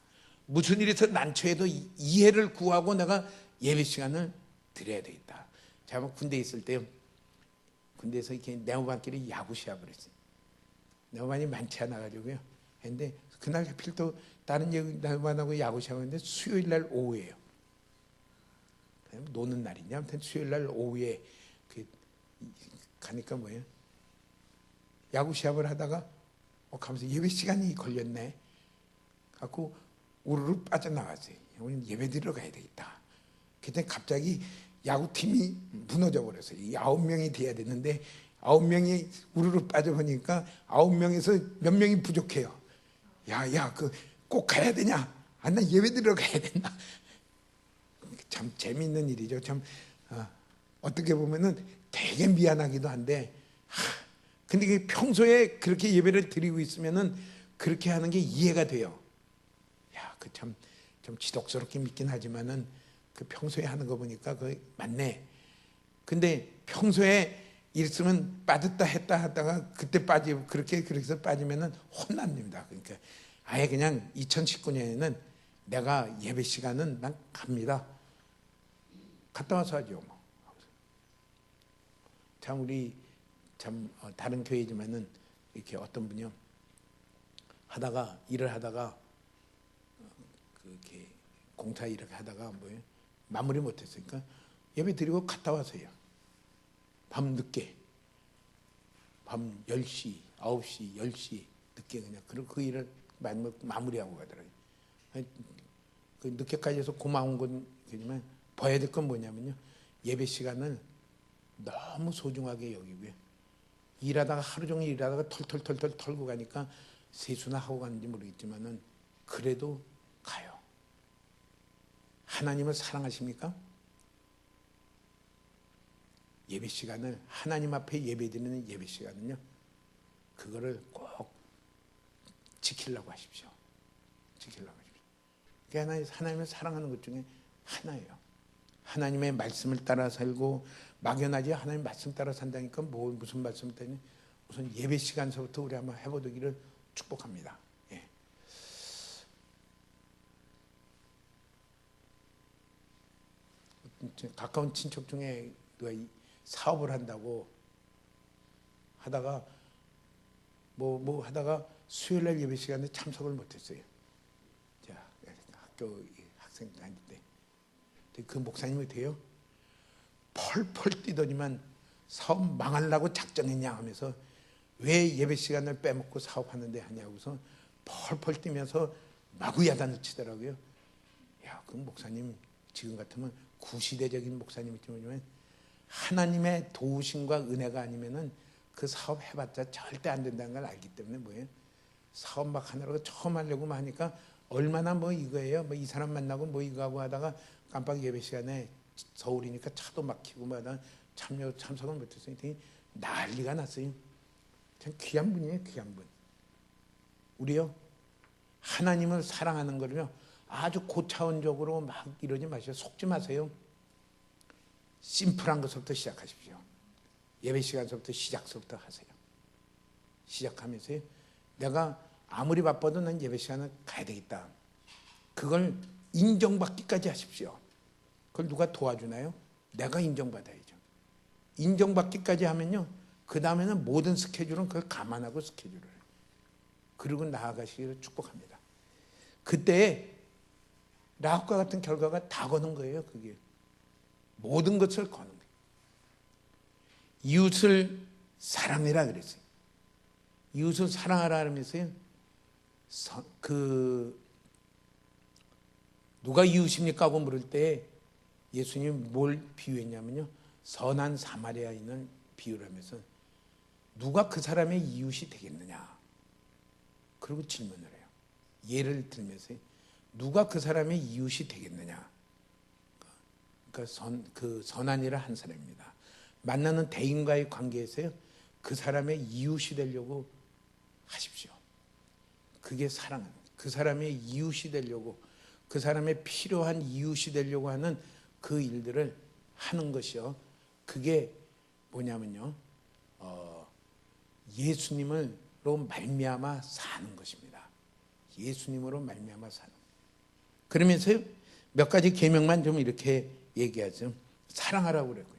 Speaker 1: 무슨 일에서 난처해도 이해를 구하고 내가 예배 시간을 드려야 되겠다. 제가 군대에 있을 때요, 군대에서 이렇게 네모반끼리 야구 시합을 했어요. 네모반이 많지 않아가지고요. 근데 그날 하필 또 다른 네모반하고 야구 시합했는데 수요일 날 오후예요. 노는 날이냐? 아무튼 수요일 날 오후에 가니까 뭐예요? 야구 시합을 하다가 가면서 예배 시간이 걸렸네. 갖고 우르르 빠져나갔어요. 우리는 예배 드리러 가야 되겠다. 그때 갑자기 야구팀이 무너져 버렸어요. 9명이 돼야 되는데 9명이 우르르 빠져보니까 9명에서 몇 명이 부족해요. 야, 꼭 가야 되냐? 나 예배 드리러 가야 된다. 참 재미있는 일이죠. 참 어떻게 보면은 되게 미안하기도 한데, 근데 평소에 그렇게 예배를 드리고 있으면은 그렇게 하는 게 이해가 돼요. 좀 지독스럽게 믿긴 하지만은 그 평소에 하는 거 보니까 그 맞네. 근데 평소에 있으면 빠졌다 했다 하다가 그때 빠지고 그렇게 해서 빠지면은 혼납니다. 그러니까 아예 그냥 2019년에는 내가 예배 시간은 난 갑니다. 갔다 와서 하죠. 참 우리 다른 교회지만은 이렇게 어떤 분이요 일을 하다가 그렇게 공사 일을 하다가 뭐예요 마무리 못했으니까 예배 드리고 갔다 와서요. 밤 늦게 밤 10시, 9시, 10시 늦게 그냥 그 일을 마무리하고 가더라고요. 그 늦게까지 해서 고마운 건 그지만 봐야 될 건 뭐냐면요, 예배 시간을 너무 소중하게 여기고요. 일하다가 하루 종일 일하다가 털털 털고 가니까 세수나 하고 가는지 모르겠지만은 그래도 가요. 하나님을 사랑하십니까? 예배 시간을 하나님 앞에 예배드리는 예배 시간은요, 그거를 꼭 지키려고 하십시오. 그게 하나님을 사랑하는 것 중에 하나예요. 하나님의 말씀을 따라 살고 막연하지 하나님 말씀 따라 산다니까 무슨 말씀 때문에 우선 예배 시간서부터 우리 한번 해보기를 축복합니다. 예. 가까운 친척 중에 누가 사업을 한다고 하다가 뭐 하다가 수요일 날 예배 시간에 참석을 못했어요. 자, 학교 학생 다닐 때 그 목사님이 돼요. 펄펄 뛰더니만 사업 망하려고 작정했냐 하면서 왜 예배 시간을 빼먹고 사업하는데 하냐고서 펄펄 뛰면서 마구 야단을 치더라고요. 그 목사님 지금 같으면 구시대적인 목사님이지만 하나님의 도우심과 은혜가 아니면은 그 사업 해봤자 절대 안 된다는 걸 알기 때문에 뭐예요? 사업 막 하느라고 처음 하려고 하니까 얼마나 이거예요. 이 사람 만나고 이거 하고 하다가 깜빡 예배 시간에 서울이니까 차도 막히고 하다가 참석을 못했어요. 난리가 났어요. 참 귀한 분이에요, 귀한 분. 우리요 하나님을 사랑하는 거를요 아주 고차원적으로 막 이러지 마세요. 속지 마세요. 심플한 것부터 시작하십시오. 예배 시간서부터 시작서부터 하세요. 시작하면서 내가 아무리 바빠도 난 예배 시간을 가야 되겠다. 그걸 인정받기까지 하십시오. 그걸 누가 도와주나요? 내가 인정받아야죠. 인정받기까지 하면요, 그 다음에는 모든 스케줄은 그걸 감안하고 스케줄을 해요. 그리고 나아가시기를 축복합니다. 그때 라합과 같은 결과가 다 거는 거예요. 그게 모든 것을 거는 거예요. 이웃을 사랑해라 그랬어요. 이웃을 사랑하라 하면서요, 누가 이웃입니까? 하고 물을 때 예수님이 뭘 비유했냐면요, 선한 사마리아인을 비유를 하면서 누가 그 사람의 이웃이 되겠느냐? 그리고 질문을 해요. 예를 들면서 누가 그 사람의 이웃이 되겠느냐? 그러니까 선한 일을 한 사람입니다. 만나는 대인과의 관계에서요, 그 사람의 이웃이 되려고 하십시오. 그게 사랑은, 그 사람의 이웃이 되려고, 그 사람의 필요한 이웃이 되려고 하는 그 일들을 하는 것이요, 그게 뭐냐면요, 예수님으로 말미암아 사는 것입니다. 예수님으로 말미암아 사는. 그러면서요, 몇 가지 계명만 좀 이렇게 얘기하죠. 사랑하라고 그랬고요.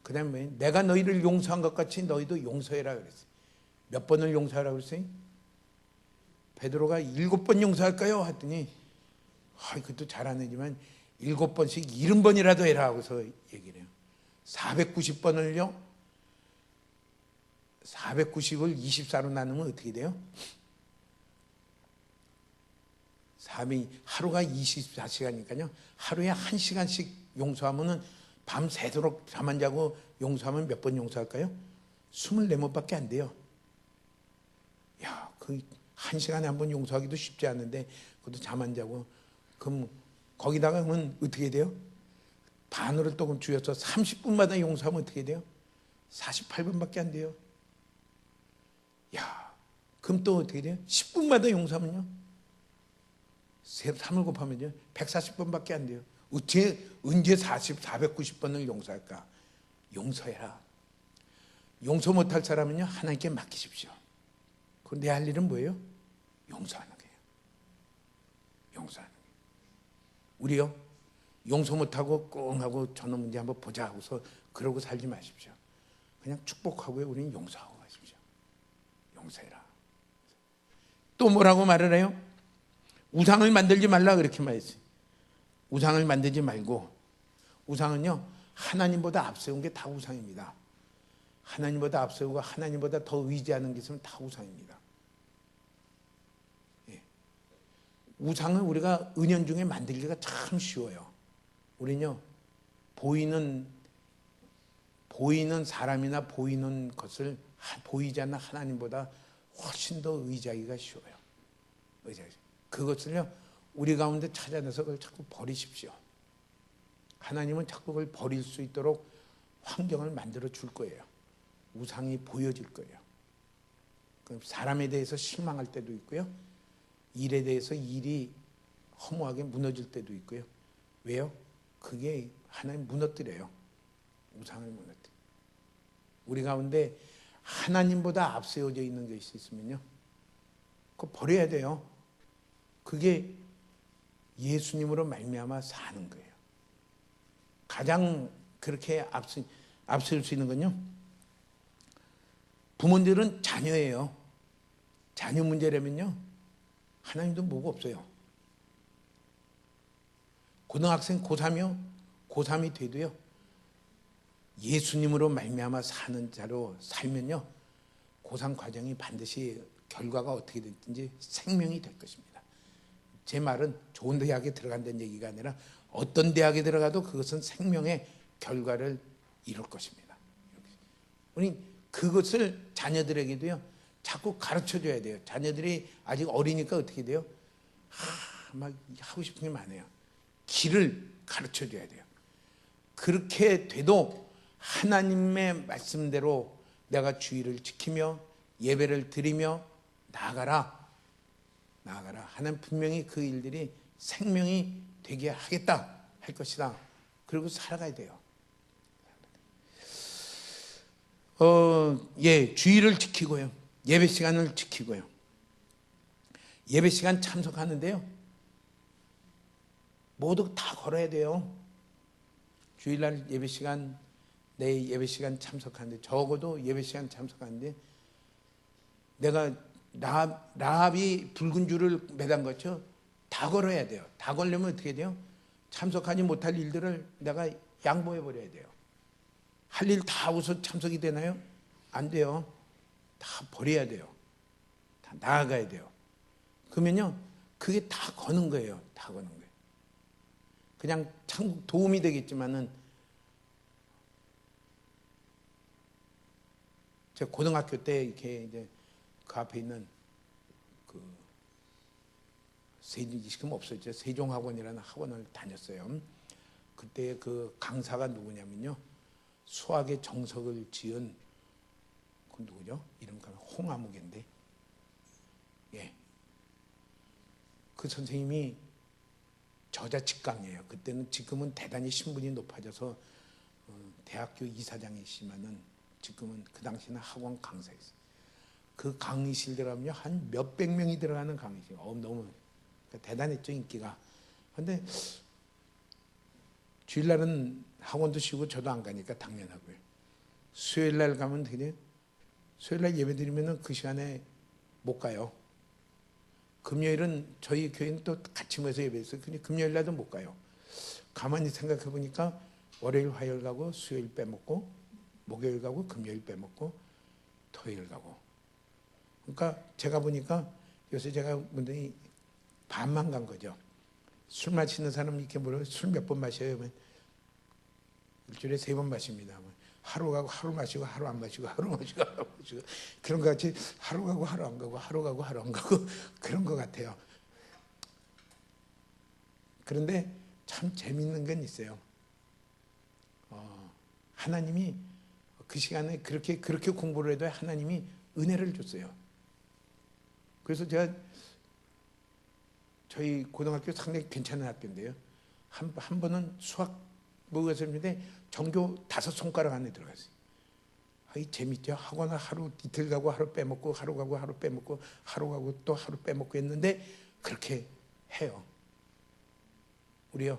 Speaker 1: 그 다음에 내가 너희를 용서한 것 같이 너희도 용서해라 그랬어요. 몇 번을 용서하라고 그랬어요? 베드로가 7번 용서할까요? 했더니 그것도 잘 안 되지만 7번씩 70번이라도 해라 하고서 얘기를 해요. 490번을요, 490을 24로 나누면 어떻게 돼요? 하루가 24시간이니까요. 하루에 1시간씩 용서하면은 밤 새도록 잠 안 자고 용서하면 몇 번 용서할까요? 24번밖에 안 돼요. 야, 그 1시간에 한 번 용서하기도 쉽지 않은데 그것도 잠 안 자고, 그럼 거기다가 그러면 어떻게 돼요? 반으로 또 줄여서 30분마다 용서하면 어떻게 돼요? 48분밖에 안 돼요. 야, 그럼 또 어떻게 돼요? 10분마다 용서하면요, 3을 곱하면요 140번밖에 안 돼요. 언제 490번을 용서할까? 용서해라. 용서 못할 사람은요, 하나님께 맡기십시오. 그럼 내 할 일은 뭐예요? 용서하는 거예요. 용서하는 거예요. 우리요, 용서 못하고 꽁하고 저놈 문제 한번 보자 하고서 그러고 살지 마십시오. 그냥 축복하고요, 우리는 용서하고 가십시오. 용서해라. 또 뭐라고 말을 해요? 우상을 만들지 말라 그렇게 말했어요. 우상을 만들지 말고, 우상은요, 하나님보다 앞세운 게 다 우상입니다. 하나님보다 앞세우고 하나님보다 더 의지하는 게 있으면 다 우상입니다. 예. 우상을 우리가 은연중에 만들기가 참 쉬워요. 우리는요, 보이는 사람이나 보이는 것을 보이지 않는 하나님보다 훨씬 더 의지하기가 쉬워요. 그것을요, 우리 가운데 찾아내서 그걸 자꾸 버리십시오. 하나님은 자꾸 그걸 버릴 수 있도록 환경을 만들어 줄 거예요. 우상이 보여질 거예요. 사람에 대해서 실망할 때도 있고요, 일에 대해서 일이 허무하게 무너질 때도 있고요. 왜요? 그게 하나님 무너뜨려요. 우상을 무너뜨려요. 우리 가운데 하나님보다 앞세워져 있는 것이 있으면요, 그거 버려야 돼요. 그게 예수님으로 말미암아 사는 거예요. 가장 그렇게 앞설 수 있는 건요, 부모들은 자녀예요. 자녀 문제라면요, 하나님도 뭐가 없어요. 고등학생 고3이요, 고3이 돼도요, 예수님으로 말미암아 사는 자로 살면요, 고3 과정이 반드시 결과가 어떻게 됐든지 생명이 될 것입니다. 제 말은 좋은 대학에 들어간다는 얘기가 아니라 어떤 대학에 들어가도 그것은 생명의 결과를 이룰 것입니다. 우리 그것을 자녀들에게도요, 자꾸 가르쳐줘야 돼요. 자녀들이 아직 어리니까 어떻게 돼요? 막 하고 싶은 게 많아요. 길을 가르쳐줘야 돼요. 그렇게 돼도 하나님의 말씀대로 내가 주의를 지키며 예배를 드리며 나아가라. 하나님 분명히 그 일들이 생명이 되게 하겠다 할 것이다. 그리고 살아가야 돼요. 주의를 지키고요. 예배 시간을 지키고요. 예배 시간 참석하는데요. 모두 다 걸어야 돼요. 주일날 예배 시간, 내 예배 시간 참석하는데, 적어도 예배 시간 참석하는데, 내가 라합이 붉은 줄을 매단 것처럼 다 걸어야 돼요. 다 걸려면 어떻게 돼요? 참석하지 못할 일들을 내가 양보해 버려야 돼요. 할 일 다 하고서 참석이 되나요? 안 돼요. 다 버려야 돼요. 다 나아가야 돼요. 그러면요, 그게 다 거는 거예요. 다 거는 거예요. 그냥 참 도움이 되겠지만은, 제가 고등학교 때 이렇게 이제 그 앞에 있는 지금 없었죠. 세종학원이라는 학원을 다녔어요. 그때 그 강사가 누구냐면요, 수학의 정석을 지은 그 누구죠? 이름가 홍아무개인데, 그 선생님이 저자 직강이에요. 그때는, 지금은 대단히 신분이 높아져서 대학교 이사장이시면은, 지금은 그 당시에는 학원 강사였어요. 그 강의실 들어가면요, 한 몇백 명이 들어가는 강의실. 너무 대단했죠, 인기가. 근데 주일날은 학원도 쉬고 저도 안 가니까 당연하고요. 수요일날 가면 되게, 수요일날 예배 드리면은 그 시간에 못 가요. 금요일은 저희 교회는 또 같이 모여서 예배했어요. 근데 금요일날도 못 가요. 가만히 생각해 보니까 월요일, 화요일 가고, 수요일 빼먹고, 목요일 가고, 금요일 빼먹고, 토요일 가고. 그러니까 제가 보니까 요새 제가 분들이 반만 간 거죠. 술 마시는 사람 이렇게 물어요. 술 몇 번 마셔요? 일주일에 3번 마십니다. 하루 가고 하루 마시고 하루 안 마시고 하루 마시고 하루 마시고, 그런 것 같이 하루 가고 하루 안 가고 하루 가고 하루 안 가고 그런 것 같아요. 그런데 참 재밌는 건 있어요. 하나님이 그 시간에 그렇게 공부를 해도 하나님이 은혜를 줬어요. 그래서 제가 저희 고등학교 상당히 괜찮은 학교인데요, 한 번은 수학 모의고사인데 전교 5손가락 안에 들어갔어요. 재밌죠. 학원을 하루 이틀 가고 하루 빼먹고, 하루 가고 하루 빼먹고, 하루 가고 또 하루 빼먹고 했는데, 그렇게 해요. 우리요,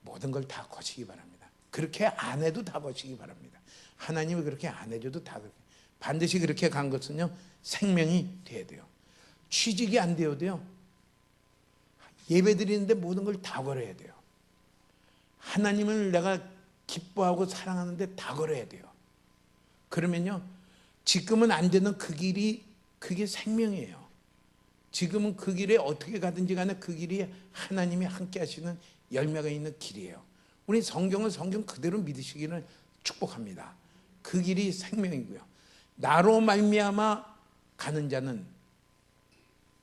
Speaker 1: 모든 걸 다 거시기 바랍니다. 그렇게 안 해도 다 거시기 바랍니다. 하나님이 그렇게 안 해줘도 다 그렇게. 반드시 그렇게 간 것은요, 생명이 돼야 돼요. 취직이 안 되어도요, 예배 드리는데 모든 걸 다 걸어야 돼요. 하나님을 내가 기뻐하고 사랑하는데 다 걸어야 돼요. 그러면요, 지금은 안 되는 그 길이, 그게 생명이에요. 지금은 그 길에 어떻게 가든지 간에 그 길이 하나님이 함께 하시는 열매가 있는 길이에요. 우리 성경은 성경 그대로 믿으시기를 축복합니다. 그 길이 생명이고요. 나로 말미암아 가는 자는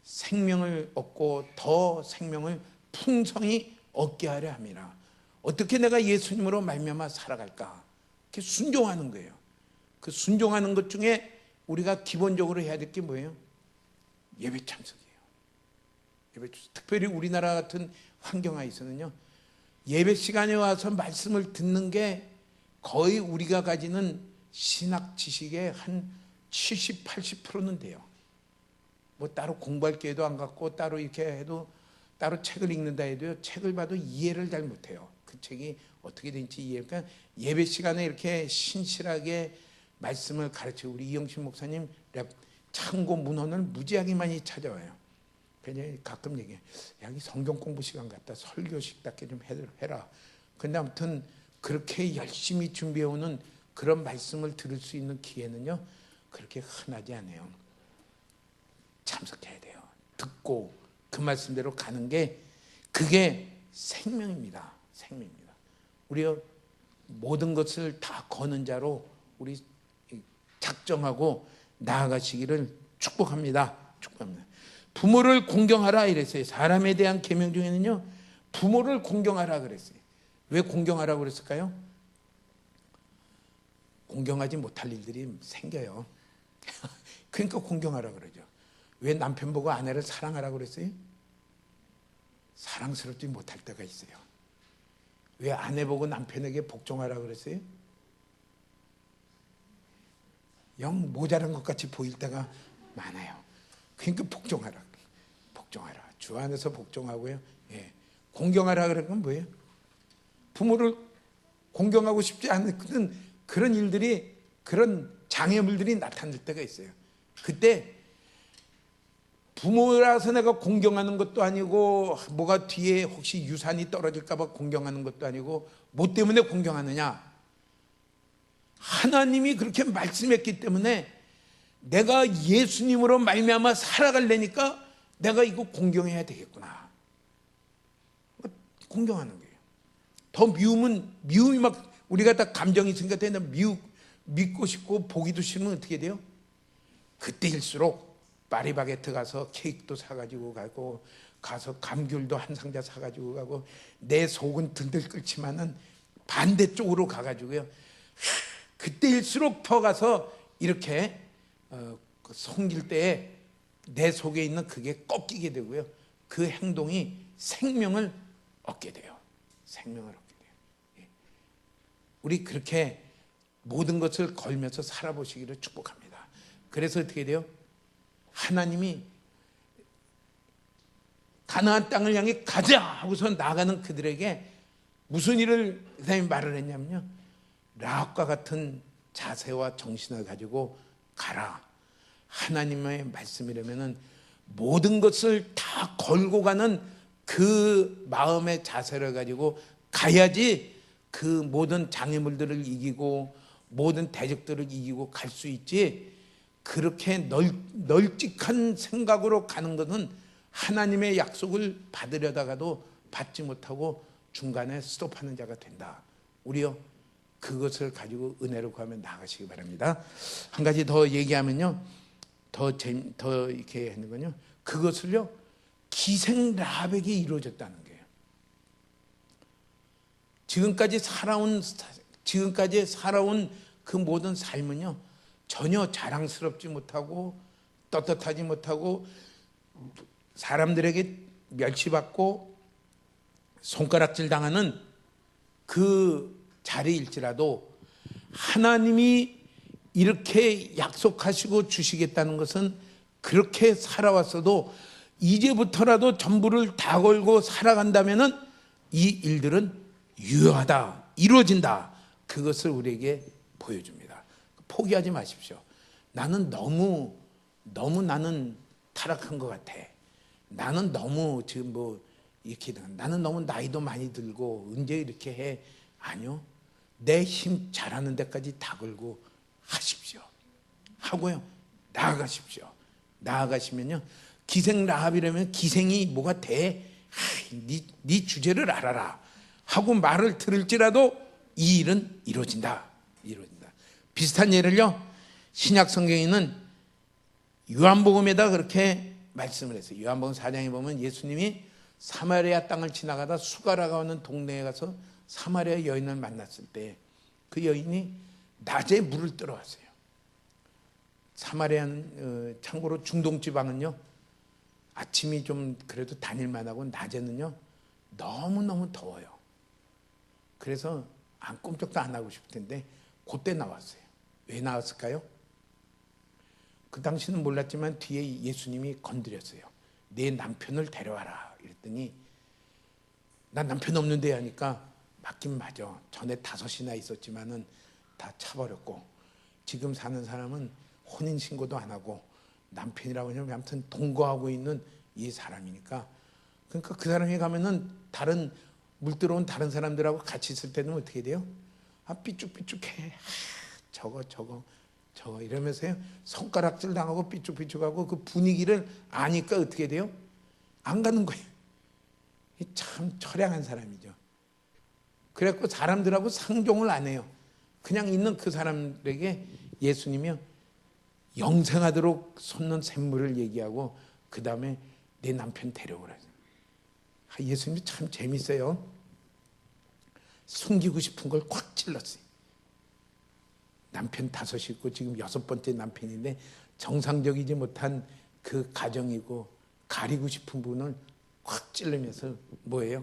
Speaker 1: 생명을 얻고 더 생명을 풍성히 얻게 하려 함이라. 어떻게 내가 예수님으로 말미암아 살아갈까? 이렇게 순종하는 거예요. 그 순종하는 것 중에 우리가 기본적으로 해야 될 게 뭐예요? 예배 참석이에요. 예배 참석. 특별히 우리나라 같은 환경하에서는요, 예배 시간에 와서 말씀을 듣는 게 거의 우리가 가지는 신학 지식의 한 70, 80%는 돼요. 뭐 따로 공부할 기회도 안 갖고, 따로 이렇게 해도, 따로 책을 읽는다 해도요, 책을 봐도 이해를 잘 못해요. 그 책이 어떻게 된지 이해. 그러니까 예배 시간에 이렇게 신실하게 말씀을 가르치고, 우리 이영신 목사님 참고 문헌을 무지하게 많이 찾아와요. 그냥 가끔 얘기해, 여기 성경 공부 시간 같다, 설교식답게 좀 해라. 근데 아무튼 그렇게 열심히 준비해오는 그런 말씀을 들을 수 있는 기회는요, 그렇게 흔하지 않아요. 참석해야 돼요. 듣고 그 말씀대로 가는 게, 그게 생명입니다. 생명입니다. 우리가 모든 것을 다 거는 자로 우리 작정하고 나아가시기를 축복합니다. 축복합니다. 부모를 공경하라 이랬어요. 사람에 대한 계명 중에는요, 부모를 공경하라 그랬어요. 왜 공경하라고 그랬을까요? 공경하지 못할 일들이 생겨요. 그러니까 공경하라 그러죠. 왜 남편 보고 아내를 사랑하라 그랬어요? 사랑스럽지 못할 때가 있어요. 왜 아내 보고 남편에게 복종하라 그랬어요? 영 모자란 것 같이 보일 때가 많아요. 그러니까 복종하라. 주 안에서 복종하고요. 예. 공경하라 그런 건 뭐예요? 부모를 공경하고 싶지 않은 그런 일들이, 그런 장애물들이 나타날 때가 있어요. 그때 부모라서 내가 공경하는 것도 아니고, 뭐가 뒤에 혹시 유산이 떨어질까 봐 공경하는 것도 아니고, 뭐 때문에 공경하느냐? 하나님이 그렇게 말씀했기 때문에 내가 예수님으로 말미암아 살아가려니까 내가 이거 공경해야 되겠구나. 공경하는 거예요. 더 미움이 막, 우리가 다 감정이 있으니까 되나, 믿고 싶고 보기도 싫으면 어떻게 돼요? 그때일수록 파리바게트 가서 케이크도 사가지고 가서 감귤도 한 상자 사가지고 가고, 내 속은 들들 끓지만은 반대쪽으로 가가지고요, 그때일수록 더 가서 이렇게 섬길 때에 내 속에 있는 그게 꺾이게 되고요, 그 행동이 생명을 얻게 돼요. 생명을 얻게 돼요. 우리 그렇게 모든 것을 걸면서 살아보시기를 축복합니다. 그래서 어떻게 돼요? 하나님이 가나안 땅을 향해 가자 하고서 나가는 그들에게 무슨 일을 그다음에 말을 했냐면요, 라합과 같은 자세와 정신을 가지고 가라. 하나님의 말씀이라면은 모든 것을 다 걸고 가는 그 마음의 자세를 가지고 가야지 그 모든 장애물들을 이기고 모든 대적들을 이기고 갈 수 있지, 그렇게 널찍한 생각으로 가는 것은 하나님의 약속을 받으려다가도 받지 못하고 중간에 스톱하는 자가 된다. 우리요, 그것을 가지고 은혜를 구하며 나아가시기 바랍니다. 한 가지 더 얘기하면요, 더 이렇게 하는 건요, 그것을요, 기생 라합에게 이루어졌다는 거예요. 지금까지 살아온 그 모든 삶은요, 전혀 자랑스럽지 못하고 떳떳하지 못하고 사람들에게 멸시받고 손가락질 당하는 그 자리일지라도, 하나님이 이렇게 약속하시고 주시겠다는 것은 그렇게 살아왔어도 이제부터라도 전부를 다 걸고 살아간다면 이 일들은 유효하다, 이루어진다, 그것을 우리에게 보여줍니다. 포기하지 마십시오. 나는 너무 나는 타락한 것 같아. 나는 너무 지금 나는 너무 나이도 많이 들고 언제 이렇게 해. 아니요, 내 힘 잘하는 데까지 다 걸고 하십시오. 하고요, 나아가십시오. 나아가시면요, 기생 라합이라면 기생이 뭐가 돼? 네 주제를 알아라 하고 말을 들을지라도 이 일은 이루어진다. 비슷한 예를요, 신약 성경에는 요한복음에다 그렇게 말씀을 했어요. 요한복음 4장에 보면 예수님이 사마리아 땅을 지나가다 수가라가 오는 동네에 가서 사마리아 여인을 만났을 때 그 여인이 낮에 물을 뜨러 왔어요. 사마리아는 참고로 중동 지방은요, 아침이 좀 그래도 다닐만하고 낮에는요 너무너무 더워요. 그래서 꼼짝도 안 하고 싶을 텐데 그때 나왔어요. 왜 나왔을까요? 그 당시는 몰랐지만 뒤에 예수님이 건드렸어요. 내 남편을 데려와라 이랬더니, 난 남편 없는데 하니까 맞긴 맞아. 전에 5이나 있었지만은 다 차버렸고, 지금 사는 사람은 혼인신고도 안 하고 남편이라고 하면 아무튼 동거하고 있는 이 사람이니까, 그러니까 그 사람이 가면은 다른 물 들어온 다른 사람들하고 같이 있을 때는 어떻게 돼요? 삐쭉삐쭉해. 저거 이러면서요, 손가락질 당하고 삐쭉삐쭉하고 그 분위기를 아니까 어떻게 돼요? 안 가는 거예요. 참 처량한 사람이죠. 그래갖고 사람들하고 상종을 안 해요. 그냥 있는 그 사람들에게 예수님이 영생하도록 솟는 샘물을 얘기하고 그 다음에 내 남편 데려오라. 예수님이 참 재밌어요. 숨기고 싶은 걸 꽉 찔렀어요. 남편 5 있고 지금 6번째 남편인데 정상적이지 못한 그 가정이고 가리고 싶은 분을 확 찔르면서 뭐예요?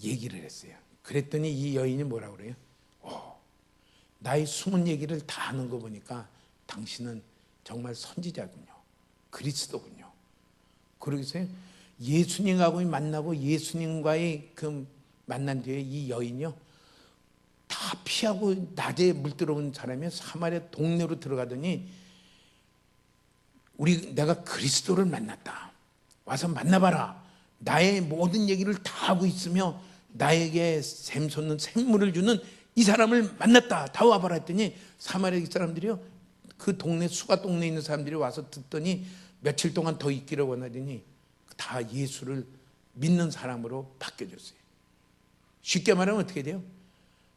Speaker 1: 얘기를 했어요. 그랬더니 이 여인이 뭐라고 그래요? 나의 숨은 얘기를 다 하는 거 보니까 당신은 정말 선지자군요. 그리스도군요. 그러고서 예수님하고 만나고 예수님과의 그 만난 뒤에 이 여인이요, 다 피하고 낮에 물들어온 사람이 사마리아 동네로 들어가더니 내가 그리스도를 만났다. 와서 만나봐라. 나의 모든 얘기를 다 하고 있으며 나에게 샘솟는 샘물을 주는 이 사람을 만났다. 다 와봐라 했더니 사마리아 사람들이요, 그 동네 수가 동네에 있는 사람들이 와서 듣더니 며칠 동안 더 있기를 원하더니 다 예수를 믿는 사람으로 바뀌어졌어요. 쉽게 말하면 어떻게 돼요?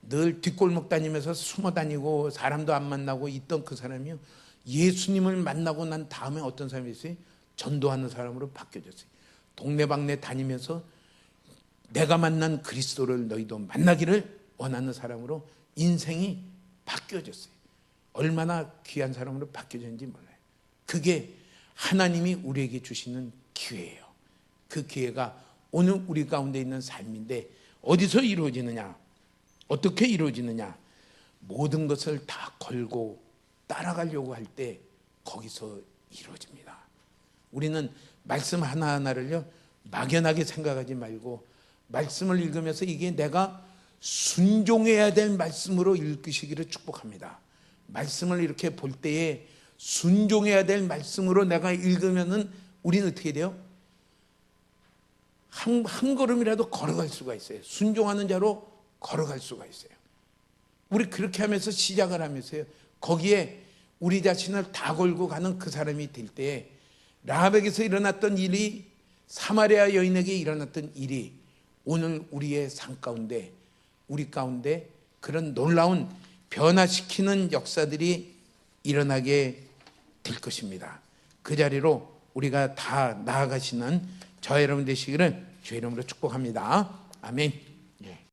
Speaker 1: 늘 뒷골목 다니면서 숨어 다니고 사람도 안 만나고 있던 그 사람이요, 예수님을 만나고 난 다음에 어떤 사람이 있어요? 전도하는 사람으로 바뀌어졌어요. 동네방네 다니면서 내가 만난 그리스도를 너희도 만나기를 원하는 사람으로 인생이 바뀌어졌어요. 얼마나 귀한 사람으로 바뀌어졌는지 몰라요. 그게 하나님이 우리에게 주시는 기회예요. 그 기회가 오늘 우리 가운데 있는 삶인데 어디서 이루어지느냐? 어떻게 이루어지느냐? 모든 것을 다 걸고 따라가려고 할 때 거기서 이루어집니다. 우리는 말씀 하나하나를요, 막연하게 생각하지 말고 말씀을 읽으면서 이게 내가 순종해야 될 말씀으로 읽으시기를 축복합니다. 말씀을 이렇게 볼 때에 순종해야 될 말씀으로 내가 읽으면은 우리는 어떻게 돼요? 한 걸음이라도 걸어갈 수가 있어요. 순종하는 자로 걸어갈 수가 있어요. 우리 그렇게 하면서 시작을 하면서요, 거기에 우리 자신을 다 걸고 가는 그 사람이 될 때에 라합에게서 일어났던 일이, 사마리아 여인에게 일어났던 일이 오늘 우리의 삶 가운데, 우리 가운데 그런 놀라운 변화시키는 역사들이 일어나게 될 것입니다. 그 자리로 우리가 다 나아가시는 저 여러분 되시기를 주의 이름으로 축복합니다. 아멘.